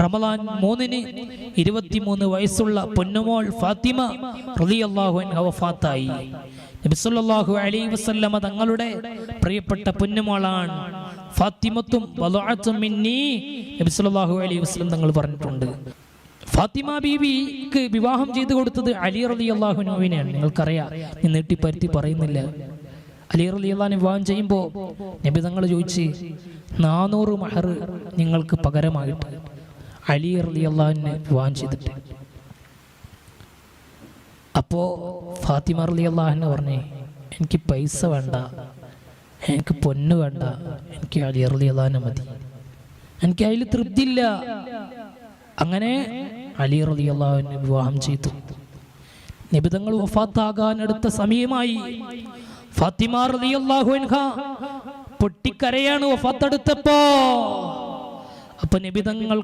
റമളാൻ 3-ന് 23 വയസ്സുള്ള പൊന്നുമോൾ ഫാത്തിമ റളിയല്ലാഹു അൻഹ വഫാത്തായി. നബി സല്ലല്ലാഹു അലൈഹി വസല്ലമ തങ്ങളുടെ പ്രിയപ്പെട്ട പൊന്നുമോളാണ് ഫാത്തിമത്തും വദഅത്തും മിന്നി. നബി സല്ലല്ലാഹു അലൈഹി വസല്ലം തങ്ങൾ പറഞ്ഞിട്ടുണ്ട്. ഫാത്തിമ ബീവിക്ക് വിവാഹം ചെയ്തു കൊടുത്തത് അലി റളിയല്ലാഹു അൻഹുവിനെയാണ്. നിങ്ങൾക്കറിയാം, ഞാൻ നീട്ടിപ്പരുത്തി പറയുന്നില്ല. അലി റളിയല്ലാഹു അൻഹു വിവാഹം ചെയ്യുമ്പോൾ നബി തങ്ങൾ ചോദിച്ച് 400 മഹർ നിങ്ങൾക്ക് പകരമായിട്ട് അലി റളിയല്ലാഹു അൻഹു വിവാഹം ചെയ്തിട്ട്. അപ്പോൾ ഫാത്തിമ റളിയല്ലാഹു അൻഹ പറഞ്ഞേ, എനിക്ക് പൈസ വേണ്ട, എനിക്ക് പൊന്ന് വേണ്ട, എനിക്ക് അലി റളിയല്ലാഹു അൻഹു മതി, എനിക്ക് അതിൽ തൃപ്തിയില്ല. അങ്ങനെ അലി റളിയല്ലാഹു അൻഹു വിവാഹം ചെയ്തു. നബി തങ്ങൾ വഫാത്താകാൻ അടുത്ത സമയമായി. ഫാത്തിമ റളിയല്ലാഹു അൻഹ പൊട്ടിക്കരയാണ് വഫാത്തെടുത്തപ്പോ. അപ്പൊ നബി തങ്ങൾ